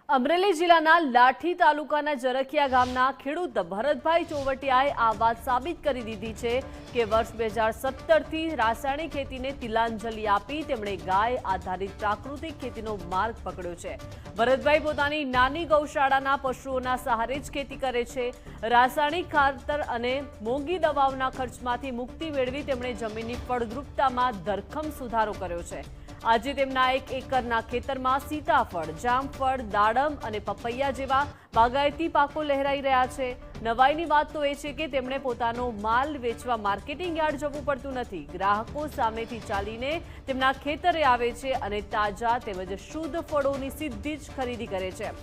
અમરેલી જિલ્લાના લાઠી તાલુકાના જરખિયા ગામના ખેડૂત ભરતભાઈ ચોવટિયાએ આ વાત સાબિત કરી દીધી છે કે વર્ષ 2017થી રાસાયણિક ખેતીને તિલાંજલિ આપી તેમણે ગાય આધારિત પ્રાકૃતિક ખેતીનો માર્ગ પકડ્યો છે। ભરતભાઈ પોતાની નાની ગૌશાળાના પશુઓના સહારે જ ખેતી કરે છે। રાસાયણિક ખાતર અને મોંઘી દવાઓના ખર્ચમાંથી મુક્તિ મેળવી તેમણે જમીનની ફળદ્રુપતામાં ધરખમ સુધારો કર્યો છે। આજે તેમના 1 એકરના ખેતરમાં સીતાફળ, જામફળ, દાડમ અને પપૈયા જેવા બાગાયતી પાકો લહેરાઈ રહ્યા છે। નવાઈની વાત તો એ છે કે તેમણે પોતાનો માલ વેચવા માર્કેટિંગ યાર્ડ જવું પડતું નથી। ગ્રાહકો સામેથી ચાલીને તેમના ખેતરે આવે છે અને તાજા તેમજ શુદ્ધ ફળોની સીધી જ ખરીદી કરે છે।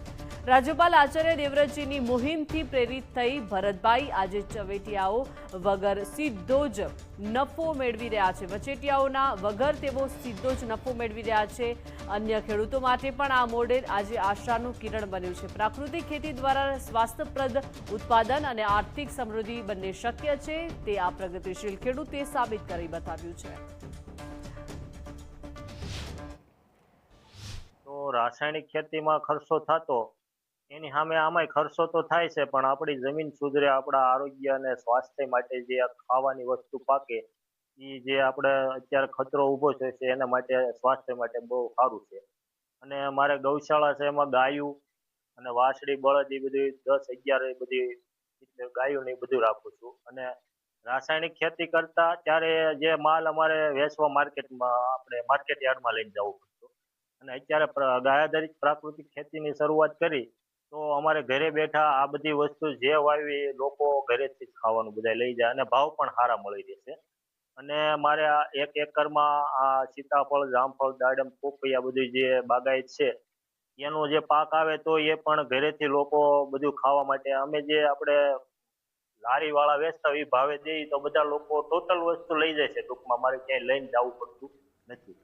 રાજ્યપાલ આચાર્ય દેવવ્રતજીની મુહિમથી પ્રેરિત થઈ ભરતભાઈ આજે ચવેટિયાઓ વગર સીધો જ નફો મેળવી રહ્યા છે। વચેટિયાઓના વગર તેઓ સીધો જ નફો મેળવી રહ્યા છે। અન્ય ખેડૂતો માટે પણ આ મોડેલ આજે આશાનું કિરણ બન્યું છે। પ્રાકૃતિક ખેતી દ્વારા સ્વાસ્થ્યપ્રદ ઉત્પાદન અને આર્થિક સમૃદ્ધિ બંને શક્ય છે તે આ પ્રગતિશીલ ખેડૂતે સાબિત કરી બતાવ્યું છે। તો રાસાયણિક ખેતીમાં ખર્ચો થતો એની સામે આમાંય ખર્ચો તો થાય છે, પણ આપણી જમીન સુધરે, આપણા આરોગ્ય અને સ્વાસ્થ્ય માટે જે ખાવાની વસ્તુ પાકે એ જે આપણે અત્યારે ખતરો ઊભો છે એના માટે સ્વાસ્થ્ય માટે બહુ સારું છે। અને મારે ગૌશાળા છે, એમાં ગાયું અને વાછડી, બળદ એ બધી 10-11 એ બધી ગાયું ને એ બધું રાખું છું। અને રાસાયણિક ખેતી કરતા ત્યારે જે માલ અમારે વેચવા માર્કેટમાં આપણે માર્કેટ યાર્ડમાં લઈને જવું પડતું, અને અત્યારે ગાય આધારિત પ્રાકૃતિક ખેતીની શરૂઆત કરી તો અમારે ઘરે બેઠા આ બધી વસ્તુ જે વાવી લોકો ઘરેથી જ ખાવાનું બધા લઈ જાય અને ભાવ પણ સારા મળી રહેશે। અને મારે આ 1 એકરમાં આ સીતાફળ, જામફળ, દાડમ, પપૈયા બધી જે બાગાયત છે એનો જે પાક આવે તો એ પણ ઘરેથી લોકો બધું ખાવા માટે, અમે જે આપણે લારી વાળા વેચતા એ ભાવે દઈએ તો બધા લોકો ટોટલ વસ્તુ લઈ જાય છે। ટૂંકમાં મારે ક્યાંય લઈને જવું પડતું નથી।